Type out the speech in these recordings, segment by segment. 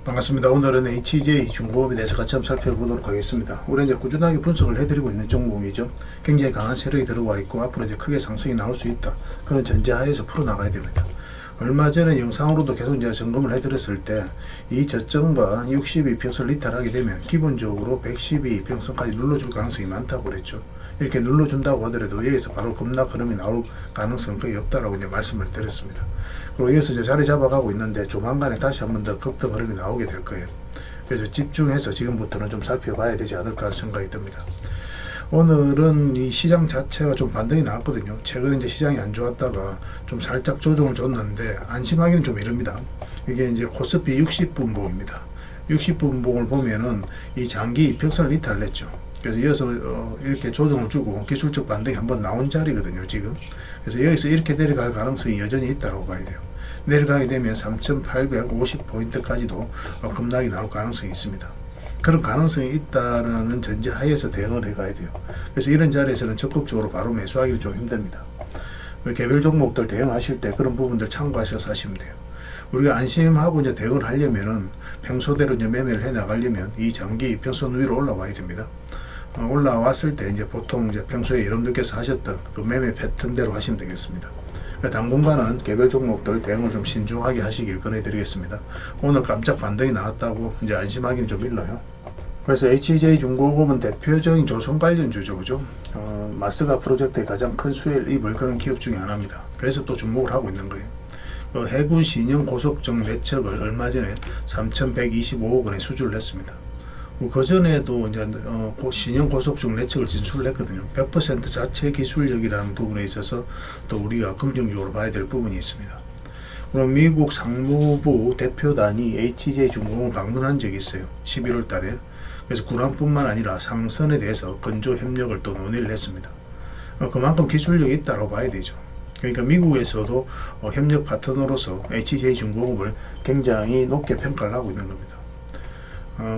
반갑습니다. 오늘은 HJ중공업에 대해서 같이 한번 살펴보도록 하겠습니다. 올해 이제 꾸준하게 분석을 해드리고 있는 종목이죠. 굉장히 강한 세력이 들어와 있고 앞으로 이제 크게 상승이 나올 수 있다. 그런 전제하에서 풀어나가야 됩니다. 얼마 전에 영상으로도 계속 이제 점검을 해드렸을 때 이 저점과 62평선을 이탈하게 되면 기본적으로 112평선까지 눌러줄 가능성이 많다고 그랬죠. 이렇게 눌러준다고 하더라도 여기서 바로 급락 흐름이 나올 가능성은 거의 없다라고 이제 말씀을 드렸습니다. 그리고 여기서 이제 자리 잡아가고 있는데 조만간에 다시 한 번 더 급등 흐름이 나오게 될 거예요. 그래서 집중해서 지금부터는 좀 살펴봐야 되지 않을까 생각이 듭니다. 오늘은 이 시장 자체가 좀 반등이 나왔거든요. 최근에 이제 시장이 안 좋았다가 좀 살짝 조정을 줬는데 안심하기는 좀 이릅니다. 이게 이제 코스피 60분봉입니다. 60분봉을 보면은 이 장기 이평선을 이탈했죠. 그래서 이어서 이렇게 조정을 주고 기술적 반등이 한번 나온 자리거든요, 지금. 그래서 여기서 이렇게 내려갈 가능성이 여전히 있다고 봐야 돼요. 내려가게 되면 3,850포인트까지도 급락이 나올 가능성이 있습니다. 그런 가능성이 있다는 전제하에서 대응을 해가야 돼요. 그래서 이런 자리에서는 적극적으로 바로 매수하기는 좀 힘듭니다. 개별 종목들 대응하실 때 그런 부분들 참고하셔서 하시면 돼요. 우리가 안심하고 이제 대응을 하려면은 평소대로 이제 매매를 해 나가려면 이 장기 이평선 위로 올라와야 됩니다. 올라왔을 때 이제 보통 이제 평소에 여러분들께서 하셨던 그 매매 패턴대로 하시면 되겠습니다. 당분간은 개별 종목들 대응을 좀 신중하게 하시길 권해드리겠습니다. 오늘 깜짝 반등이 나왔다고 이제 안심하기는 좀 일러요. 그래서 HJ중공업은 대표적인 조선 관련주죠, 그죠? 마스가 프로젝트의 가장 큰 수혜를 입을 그런 기업 중에 하나입니다. 그래서 또 주목을 하고 있는 거예요. 해군 신형 고속정 매척을 얼마 전에 3,125억 원에 수주를 했습니다. 그 전에도 이제 신형 고속정 매척을 진출을 했거든요. 100% 자체 기술력이라는 부분에 있어서 또 우리가 긍정적으로 봐야 될 부분이 있습니다. 그럼 미국 상무부 대표단이 HJ중공업을 방문한 적이 있어요. 11월 달에. 그래서 군함뿐만 아니라 상선에 대해서 건조 협력을 또 논의를 했습니다. 그만큼 기술력이 있다고 봐야 되죠. 그러니까 미국에서도 협력 파트너로서 HJ중공업을 굉장히 높게 평가를 하고 있는 겁니다.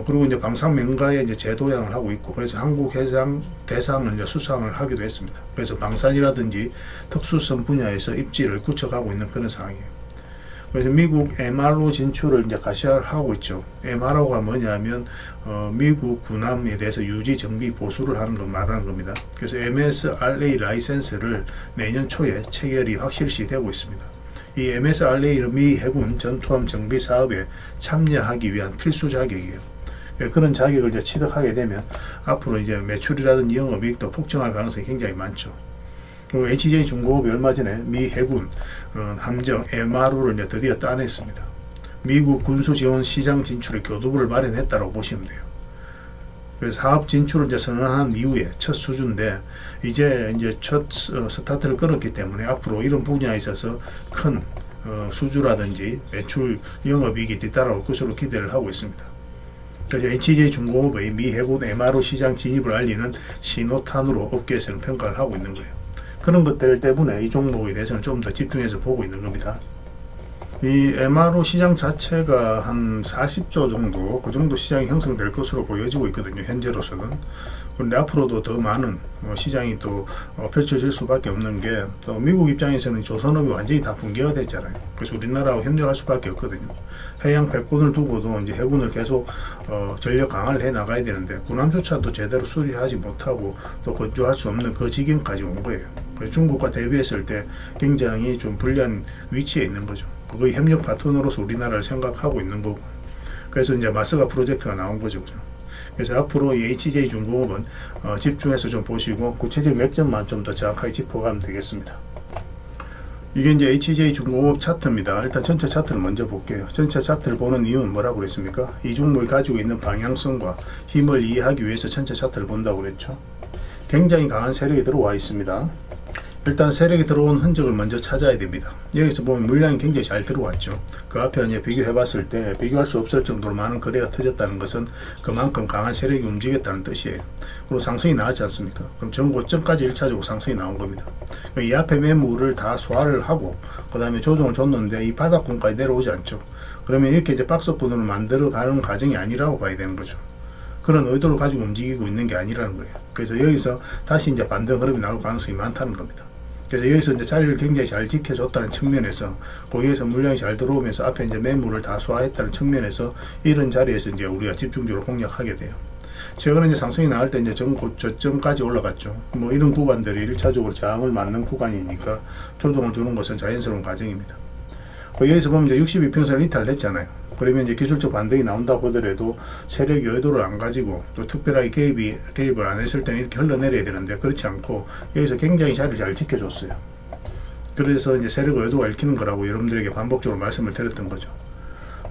그리고 이제 방산명가에 이제 재도약을 하고 있고, 그래서 한국 해상 대상을 이제 수상을 하기도 했습니다. 그래서 방산이라든지 특수선 분야에서 입지를 구축하고 있는 그런 상황이에요. 그래서 미국 MRO 진출을 이제 가시화하고 있죠. MRO가 뭐냐면 미국 군함에 대해서 유지 정비 보수를 하는 거 말하는 겁니다. 그래서 MSRA 라이센스를 내년 초에 체결이 확실시 되고 있습니다. 이 MSRA는 미 해군 전투함 정비 사업에 참여하기 위한 필수 자격이에요. 그런 자격을 이제 취득하게 되면 앞으로 이제 매출이라든지 영업이익도 폭증할 가능성이 굉장히 많죠. 그리고 HJ중공업이 얼마 전에 미 해군 함정 MRO를 이제 드디어 따냈습니다. 미국 군수 지원 시장 진출의 교두보를 마련했다고 보시면 돼요. 그래서 사업 진출을 이제 선언한 이후에 첫 수주인데 이제 첫 스타트를 끊었기 때문에 앞으로 이런 분야에 있어서 큰 수주라든지 매출 영업이익이 뒤따라올 것으로 기대를 하고 있습니다. 그래서 HJ중공업의 미 해군 MRO 시장 진입을 알리는 신호탄으로 업계에서는 평가를 하고 있는 거예요. 그런 것들 때문에 이 종목에 대해서는 좀 더 집중해서 보고 있는 겁니다. 이 MRO 시장 자체가 한 40조 정도, 그 정도 시장이 형성될 것으로 보여지고 있거든요, 현재로서는. 그런데 앞으로도 더 많은 시장이 또 펼쳐질 수밖에 없는 게, 또 미국 입장에서는 조선업이 완전히 다 붕괴가 됐잖아요. 그래서 우리나라하고 협력할 수밖에 없거든요. 해양 패권을 두고도 이제 해군을 계속 전력 강화를 해 나가야 되는데, 군함조차도 제대로 수리하지 못하고 또 건조할 수 없는 그 지경까지 온 거예요. 그래서 중국과 대비했을 때 굉장히 좀 불리한 위치에 있는 거죠. 거의 협력 파트너로서 우리나라를 생각하고 있는 거고, 그래서 이제 마스가 프로젝트가 나온 거죠. 그래서 앞으로 이 HJ중공업은 집중해서 좀 보시고 구체적인 맥점만 좀 더 정확하게 짚어가면 되겠습니다. 이게 이제 HJ중공업 차트입니다. 일단 전체 차트를 먼저 볼게요. 전체 차트를 보는 이유는 뭐라고 그랬습니까? 이 종목이 가지고 있는 방향성과 힘을 이해하기 위해서 전체 차트를 본다고 그랬죠. 굉장히 강한 세력이 들어와 있습니다. 일단 세력이 들어온 흔적을 먼저 찾아야 됩니다. 여기서 보면 물량이 굉장히 잘 들어왔죠. 그 앞에 이제 비교해 봤을 때 비교할 수 없을 정도로 많은 거래가 터졌다는 것은 그만큼 강한 세력이 움직였다는 뜻이에요. 그리고 상승이 나왔지 않습니까? 그럼 전고점까지 1차적으로 상승이 나온 겁니다. 이 앞에 매물을 다 소화를 하고 그 다음에 조정을 줬는데 이 바닥권까지 내려오지 않죠. 그러면 이렇게 이제 박스권으로 만들어 가는 과정이 아니라고 봐야 되는 거죠. 그런 의도를 가지고 움직이고 있는 게 아니라는 거예요. 그래서 여기서 다시 이제 반등 흐름이 나올 가능성이 많다는 겁니다. 그래서 여기서 이제 자리를 굉장히 잘 지켜줬다는 측면에서 거기에서 물량이 잘 들어오면서 앞에 이제 매물을 다 소화했다는 측면에서 이런 자리에서 이제 우리가 집중적으로 공략하게 돼요. 최근에 이제 상승이 나올 때 이제 저점까지 올라갔죠. 뭐 이런 구간들이 1차적으로 저항을 맞는 구간이니까 조정을 주는 것은 자연스러운 과정입니다. 여기서 보면 이제 62평선을 이탈을 했잖아요. 그러면 이제 기술적 반등이 나온다고 하더라도 세력이 의도를 안 가지고 또 특별하게 개입을 안 했을 때는 이렇게 흘러내려야 되는데 그렇지 않고 여기서 굉장히 자리를 잘 지켜줬어요. 그래서 이제 세력의 의도가 읽히는 거라고 여러분들에게 반복적으로 말씀을 드렸던 거죠.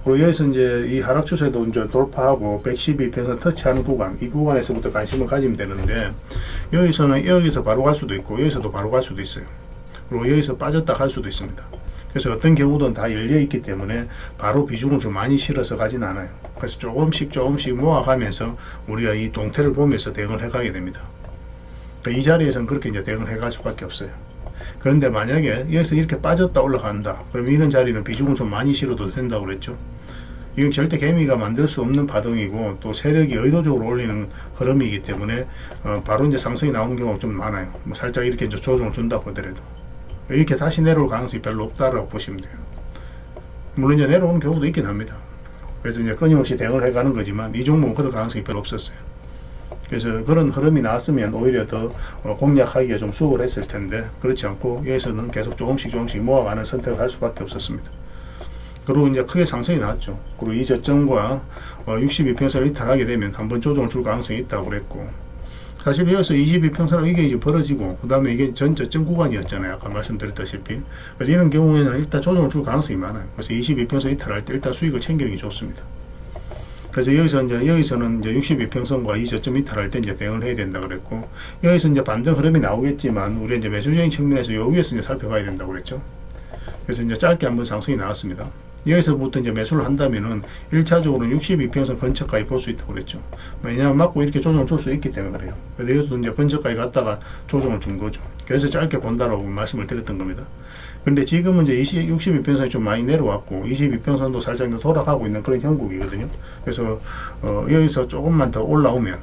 그리고 여기서 이제 이 하락 추세도 이제 돌파하고 112평선 터치하는 구간, 이 구간에서부터 관심을 가지면 되는데 여기서는 여기서 바로 갈 수도 있고 여기서도 바로 갈 수도 있어요. 그리고 여기서 빠졌다 갈 수도 있습니다. 그래서 어떤 경우든 다 열려 있기 때문에 바로 비중을 좀 많이 실어서 가진 않아요. 그래서 조금씩 모아가면서 우리가 이 동태를 보면서 대응을 해가게 됩니다. 그러니까 이 자리에서는 그렇게 이제 대응을 해갈 수밖에 없어요. 그런데 만약에 여기서 이렇게 빠졌다 올라간다, 그러면 이런 자리는 비중을 좀 많이 실어도 된다고 그랬죠. 이건 절대 개미가 만들 수 없는 파동이고 또 세력이 의도적으로 올리는 흐름이기 때문에 바로 이제 상승이 나오는 경우가 좀 많아요. 뭐 살짝 이렇게 이제 조정을 준다고 하더라도 이렇게 다시 내려올 가능성이 별로 없다라고 보시면 돼요. 물론 이제 내려오는 경우도 있긴 합니다. 그래서 이제 끊임없이 대응을 해가는 거지만 이 종목은 그럴 가능성이 별로 없었어요. 그래서 그런 흐름이 나왔으면 오히려 더 공략하기가 좀 수월했을 텐데 그렇지 않고 여기서는 계속 조금씩 모아가는 선택을 할 수밖에 없었습니다. 그리고 이제 크게 상승이 나왔죠. 그리고 이 저점과 62평선을 이탈하게 되면 한번 조정을 줄 가능성이 있다고 그랬고, 사실 여기서 22평선은 이게 이제 벌어지고 그 다음에 이게 전 저점 구간이었잖아요. 아까 말씀드렸다시피. 그래서 이런 경우에는 일단 조정을 줄 가능성이 많아요. 그래서 22평선 이탈할 때 일단 수익을 챙기는 게 좋습니다. 그래서 여기서는 이제 62평선과 이 저점 이탈할 때 이제 대응을 해야 된다 그랬고, 여기서 이제 반등 흐름이 나오겠지만 우리 이제 매수적인 측면에서 요 위에서 이제 살펴봐야 된다고 그랬죠. 그래서 이제 짧게 한번 상승이 나왔습니다. 여기서부터 이제 매수를 한다면은 1차적으로는 62평선 근처까지 볼 수 있다고 그랬죠. 왜냐하면 맞고 이렇게 조정을 줄 수 있기 때문에 그래요. 그래서 여기서도 이제 근처까지 갔다가 조정을 준 거죠. 그래서 짧게 본다라고 말씀을 드렸던 겁니다. 근데 지금은 이제 62평선이 좀 많이 내려왔고 22평선도 살짝 돌아가고 있는 그런 형국이거든요. 그래서 여기서 조금만 더 올라오면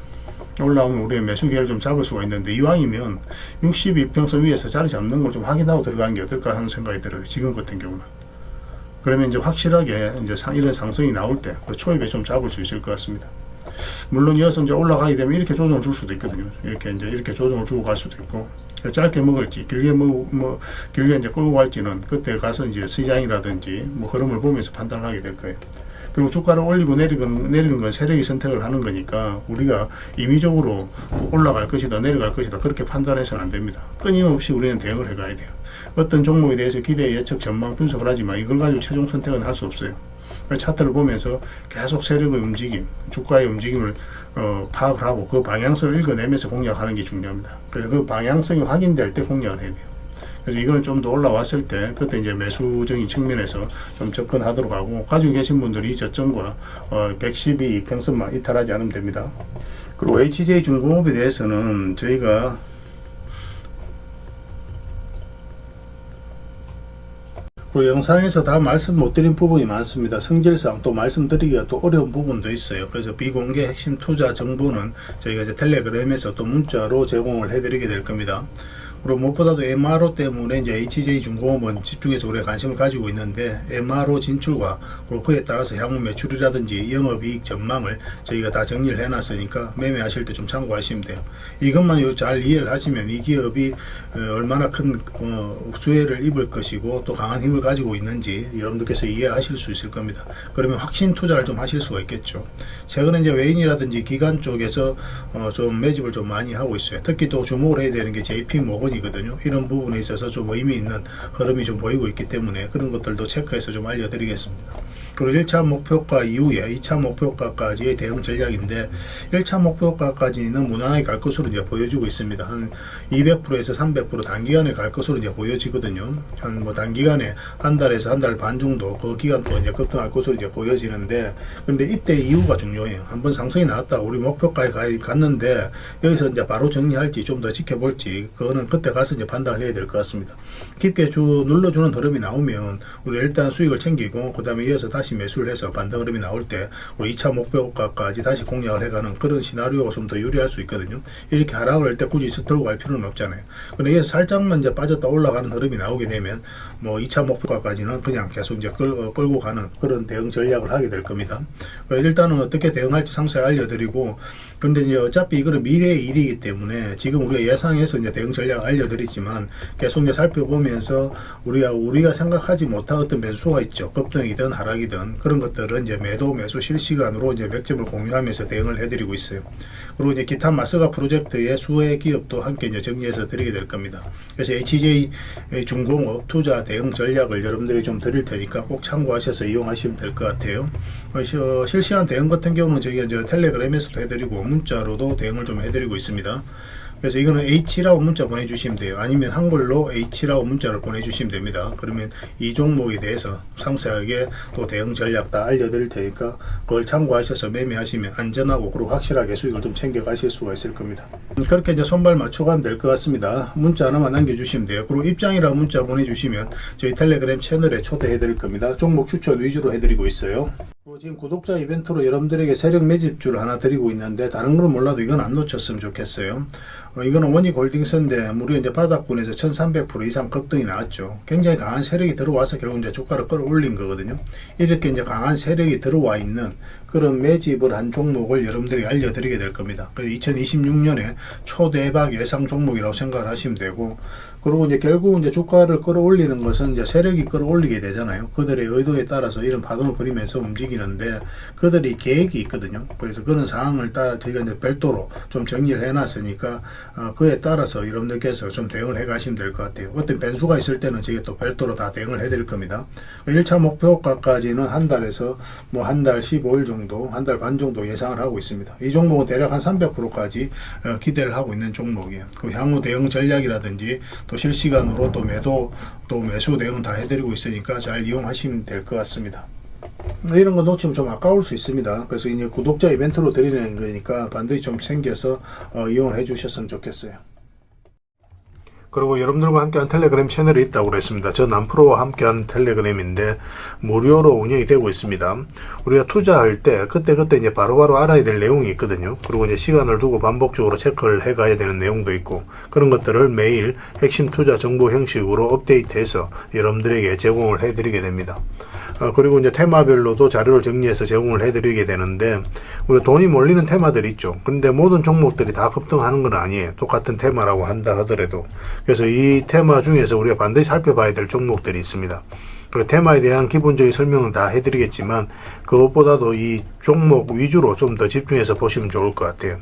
우리의 매수 기회를 좀 잡을 수가 있는데, 이왕이면 62평선 위에서 자리 잡는 걸 좀 확인하고 들어가는 게 어떨까 하는 생각이 들어요. 지금 같은 경우는. 그러면 이제 확실하게 이제 이런 상승이 나올 때 그 초입에 좀 잡을 수 있을 것 같습니다. 물론 이어서 이제 올라가게 되면 이렇게 조정을 줄 수도 있거든요. 이렇게 조정을 주고 갈 수도 있고, 짧게 먹을지 길게 길게 이제 끌고 갈지는 그때 가서 이제 시장이라든지 뭐 흐름을 보면서 판단을 하게 될 거예요. 그리고 주가를 올리고 내리는 건 세력이 선택을 하는 거니까 우리가 임의적으로 올라갈 것이다 내려갈 것이다 그렇게 판단해서는 안 됩니다. 끊임없이 우리는 대응을 해가야 돼요. 어떤 종목에 대해서 기대 예측 전망 분석을 하지만 이걸 가지고 최종 선택은 할 수 없어요. 차트를 보면서 계속 세력의 움직임, 주가의 움직임을 파악을 하고 그 방향성을 읽어내면서 공략하는 게 중요합니다. 그래서 그 방향성이 확인될 때 공략을 해야 돼요. 그래서 이거는 좀 더 올라왔을 때 그때 이제 매수적인 측면에서 좀 접근하도록 하고, 가지고 계신 분들이 이 저점과 112평선만 이탈하지 않으면 됩니다. 그리고 HJ중공업에 대해서는 저희가 그 영상에서 다 말씀 못 드린 부분이 많습니다. 성질상 또 말씀드리기가 또 어려운 부분도 있어요. 그래서 비공개 핵심 투자 정보는 저희가 이제 텔레그램에서 또 문자로 제공을 해드리게 될 겁니다. 그리고 무엇보다도 MRO 때문에 이제 HJ중공업은 집중해서 우리가 관심을 가지고 있는데, MRO 진출과 그리고 그에 따라서 향후 매출이라든지 영업이익 전망을 저희가 다 정리를 해놨으니까 매매하실 때 좀 참고하시면 돼요. 이것만 잘 이해를 하시면 이 기업이 얼마나 큰 수혜를 입을 것이고 또 강한 힘을 가지고 있는지 여러분들께서 이해하실 수 있을 겁니다. 그러면 확신 투자를 좀 하실 수가 있겠죠. 최근에 이제 외인이라든지 기관 쪽에서 좀 매집을 좀 많이 하고 있어요. 특히 또 주목을 해야 되는 게 JP모건이 거든요. 이런 부분에 있어서 좀 의미 있는 흐름이 좀 보이고 있기 때문에 그런 것들도 체크해서 좀 알려드리겠습니다. 그리고 1차 목표가 이후에 2차 목표가까지의 대응 전략인데, 1차 목표가까지는 무난하게 갈 것으로 이제 보여지고 있습니다. 한 200%에서 300% 단기간에 갈 것으로 이제 보여지거든요. 한 뭐 단기간에 한 달에서 한 달 반 정도 그 기간 동안 이제 급등할 것으로 이제 보여지는데, 근데 이때 이유가 중요해요. 한번 상승이 나왔다 우리 목표가에 갔는데 여기서 이제 바로 정리할지 좀 더 지켜볼지 그거는 그때 가서 이제 판단을 해야 될 것 같습니다. 깊게 눌러주는 흐름이 나오면 우리 일단 수익을 챙기고 그 다음에 이어서 다시 다시 매수를 해서 반등 흐름이 나올 때 우리 2차 목표가까지 다시 공략을 해가는 그런 시나리오가 좀 더 유리할 수 있거든요. 이렇게 하락을 할 때 굳이 들고 갈 필요는 없잖아요. 근데 이게 살짝만 이제 빠졌다 올라가는 흐름이 나오게 되면 뭐 2차 목표가까지는 그냥 계속 이제 끌고 가는 그런 대응 전략을 하게 될 겁니다. 일단은 어떻게 대응할지 상세히 알려드리고, 근데 이제 어차피 이거는 미래의 일이기 때문에 지금 우리가 예상해서 이제 대응 전략 알려드리지만 계속 이제 살펴보면서 우리가 생각하지 못한 어떤 변수가 있죠. 급등이든 하락이든 그런 것들은 이제 매수 실시간으로 이제 맥점을 공유하면서 대응을 해드리고 있어요. 그리고 이제 기타 마스가 프로젝트의 수혜 기업도 함께 이제 정리해서 드리게 될 겁니다. 그래서 HJ 중공업 투자 대응 전략을 여러분들이 좀 드릴 테니까 꼭 참고하셔서 이용하시면 될 것 같아요. 실시간 대응 같은 경우는 저희가 이제 텔레그램에서도 해드리고 문자로도 대응을 좀 해드리고 있습니다. 그래서 이거는 H라고 문자 보내주시면 돼요. 아니면 한글로 H라고 문자를 보내주시면 됩니다. 그러면 이 종목에 대해서 상세하게 또 대응 전략 다 알려드릴 테니까 그걸 참고하셔서 매매하시면 안전하고 그리고 확실하게 수익을 좀 챙겨가실 수가 있을 겁니다. 그렇게 이제 손발 맞춰가면 될 것 같습니다. 문자 하나만 남겨주시면 돼요. 그리고 입장이라고 문자 보내주시면 저희 텔레그램 채널에 초대해드릴 겁니다. 종목 추천 위주로 해드리고 있어요. 지금 구독자 이벤트로 여러분들에게 세력 매집주를 하나 드리고 있는데 다른 건 몰라도 이건 안 놓쳤으면 좋겠어요. 이거는 원익홀딩스인데 무려 이제 바닥권에서 1300% 이상 급등이 나왔죠. 굉장히 강한 세력이 들어와서 결국 이제 주가를 끌어올린 거거든요. 이렇게 이제 강한 세력이 들어와 있는 그런 매집을 한 종목을 여러분들이 알려드리게 될 겁니다. 2026년에 초대박 예상 종목이라고 생각을 하시면 되고, 그리고 이제 결국 이제 주가를 끌어올리는 것은 이제 세력이 끌어올리게 되잖아요. 그들의 의도에 따라서 이런 파동을 그리면서 움직이는데 그들이 계획이 있거든요. 그래서 그런 상황을 따라 저희가 이제 별도로 좀 정리를 해놨으니까 그에 따라서 여러분들께서 좀 대응을 해 가시면 될 것 같아요. 어떤 변수가 있을 때는 저희가 또 별도로 다 대응을 해 드릴 겁니다. 1차 목표가까지는 한 달에서 뭐 한 달 15일 정도, 한 달 반 정도 예상을 하고 있습니다. 이 종목은 대략 한 300%까지 기대를 하고 있는 종목이에요. 그 향후 대응 전략이라든지 또 실시간으로 또 매수 대응 다 해드리고 있으니까 잘 이용하시면 될 것 같습니다. 이런 거 놓치면 좀 아까울 수 있습니다. 그래서 이제 구독자 이벤트로 드리는 거니까 반드시 좀 챙겨서 이용을 해 주셨으면 좋겠어요. 그리고 여러분들과 함께한 텔레그램 채널이 있다고 그랬습니다. 저 남프로와 함께한 텔레그램인데 무료로 운영이 되고 있습니다. 우리가 투자할 때 그때 이제 바로바로 알아야 될 내용이 있거든요. 그리고 이제 시간을 두고 반복적으로 체크를 해가야 되는 내용도 있고, 그런 것들을 매일 핵심 투자 정보 형식으로 업데이트해서 여러분들에게 제공을 해드리게 됩니다. 그리고 이제 테마별로도 자료를 정리해서 제공을 해드리게 되는데, 우리 돈이 몰리는 테마들이 있죠. 그런데 모든 종목들이 다 급등하는 건 아니에요. 똑같은 테마라고 한다 하더라도. 그래서 이 테마 중에서 우리가 반드시 살펴봐야 될 종목들이 있습니다. 그 테마에 대한 기본적인 설명은 다 해드리겠지만 그것보다도 이 종목 위주로 좀 더 집중해서 보시면 좋을 것 같아요.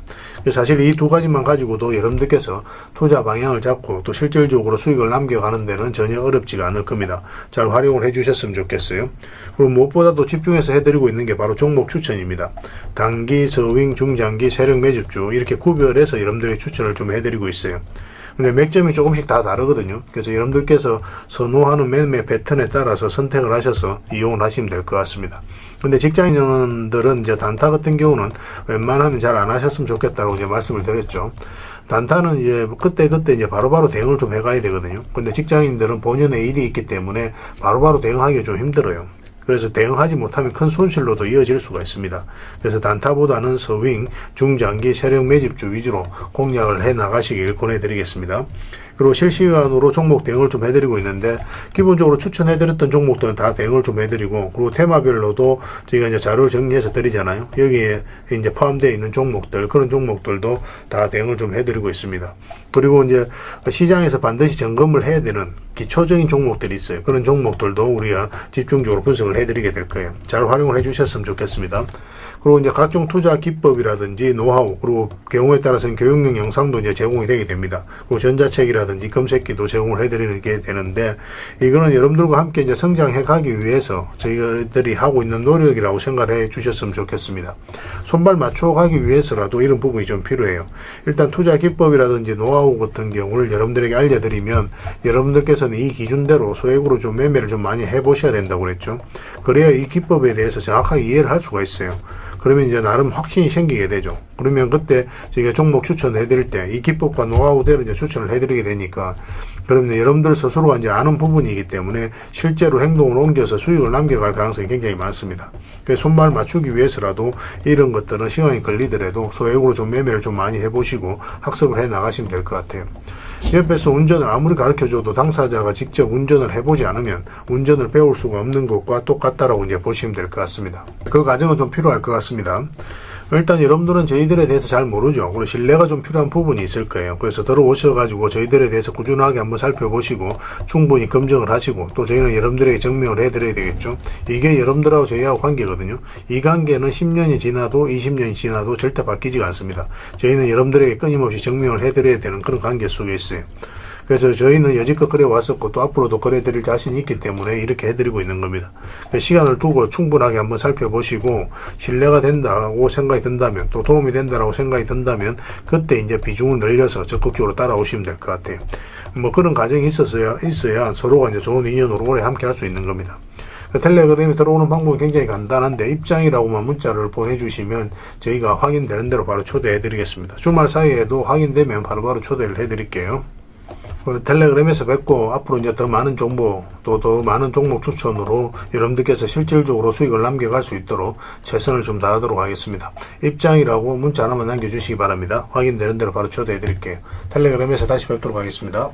사실 이 두 가지만 가지고도 여러분들께서 투자 방향을 잡고 또 실질적으로 수익을 남겨가는 데는 전혀 어렵지가 않을 겁니다. 잘 활용을 해주셨으면 좋겠어요. 그리고 무엇보다도 집중해서 해드리고 있는 게 바로 종목 추천입니다. 단기, 서윙, 중장기, 세력 매집주 이렇게 구별해서 여러분들의 추천을 좀 해드리고 있어요. 근데 맥점이 조금씩 다 다르거든요. 그래서 여러분들께서 선호하는 매매 패턴에 따라서 선택을 하셔서 이용을 하시면 될 것 같습니다. 근데 직장인들은 이제 단타 같은 경우는 웬만하면 잘 안 하셨으면 좋겠다고 이제 말씀을 드렸죠. 단타는 이제 그때 이제 바로바로 대응을 좀 해가야 되거든요. 근데 직장인들은 본연의 일이 있기 때문에 바로바로 대응하기가 좀 힘들어요. 그래서 대응하지 못하면 큰 손실로도 이어질 수가 있습니다. 그래서 단타보다는 서윙, 중장기, 세력 매집주 위주로 공략을 해 나가시길 권해드리겠습니다. 그리고 실시간으로 종목 대응을 좀 해드리고 있는데, 기본적으로 추천해드렸던 종목들은 다 대응을 좀 해드리고, 그리고 테마별로도 저희가 이제 자료를 정리해서 드리잖아요. 여기에 이제 포함되어 있는 종목들, 그런 종목들도 다 대응을 좀 해드리고 있습니다. 그리고 이제 시장에서 반드시 점검을 해야 되는 기초적인 종목들이 있어요. 그런 종목들도 우리가 집중적으로 분석을 해드리게 될 거예요. 잘 활용을 해주셨으면 좋겠습니다. 그리고 이제 각종 투자 기법이라든지 노하우, 그리고 경우에 따라서는 교육용 영상도 이제 제공이 되게 됩니다. 그리고 전자책이라든지 검색기도 제공을 해드리는 게 되는데, 이거는 여러분들과 함께 이제 성장해 가기 위해서 저희들이 하고 있는 노력이라고 생각해 주셨으면 좋겠습니다. 손발 맞춰 가기 위해서라도 이런 부분이 좀 필요해요. 일단 투자 기법이라든지 노하우 같은 경우를 여러분들에게 알려드리면 여러분들께서는 이 기준대로 소액으로 좀 매매를 좀 많이 해보셔야 된다고 그랬죠. 그래야 이 기법에 대해서 정확하게 이해를 할 수가 있어요. 그러면 이제 나름 확신이 생기게 되죠. 그러면 그때 저희가 종목 추천을 해드릴 때 이 기법과 노하우대로 이제 추천을 해드리게 되니까 그러면 여러분들 스스로가 이제 아는 부분이기 때문에 실제로 행동을 옮겨서 수익을 남겨갈 가능성이 굉장히 많습니다. 그래서 손발 맞추기 위해서라도 이런 것들은 시간이 걸리더라도 소액으로 좀 매매를 좀 많이 해보시고 학습을 해 나가시면 될 것 같아요. 옆에서 운전을 아무리 가르쳐줘도 당사자가 직접 운전을 해보지 않으면 운전을 배울 수가 없는 것과 똑같다라고 이제 보시면 될 것 같습니다. 그 과정은 좀 필요할 것 같습니다. 일단 여러분들은 저희들에 대해서 잘 모르죠. 그리고 신뢰가 좀 필요한 부분이 있을 거예요. 그래서 들어오셔가지고 저희들에 대해서 꾸준하게 한번 살펴보시고 충분히 검증을 하시고 또 저희는 여러분들에게 증명을 해드려야 되겠죠. 이게 여러분들하고 저희하고 관계거든요. 이 관계는 10년이 지나도 20년이 지나도 절대 바뀌지가 않습니다. 저희는 여러분들에게 끊임없이 증명을 해드려야 되는 그런 관계 속에 있어요. 그래서 저희는 여지껏 그래 왔었고 또 앞으로도 그래 드릴 자신이 있기 때문에 이렇게 해드리고 있는 겁니다. 시간을 두고 충분하게 한번 살펴보시고 신뢰가 된다고 생각이 든다면 또 도움이 된다고 생각이 든다면 그때 이제 비중을 늘려서 적극적으로 따라오시면 될 것 같아요. 뭐 그런 과정이 있어야 서로가 이제 좋은 인연으로 오래 함께 할 수 있는 겁니다. 텔레그램에 들어오는 방법이 굉장히 간단한데 입장이라고만 문자를 보내주시면 저희가 확인되는 대로 바로 초대해 드리겠습니다. 주말 사이에도 확인되면 바로바로 초대를 해 드릴게요. 텔레그램에서 뵙고 앞으로 이제 더 많은 정보 또 더 많은 종목 추천으로 여러분들께서 실질적으로 수익을 남겨갈 수 있도록 최선을 좀 다하도록 하겠습니다. 입장이라고 문자 하나만 남겨주시기 바랍니다. 확인되는 대로 바로 초대해 드릴게요. 텔레그램에서 다시 뵙도록 하겠습니다.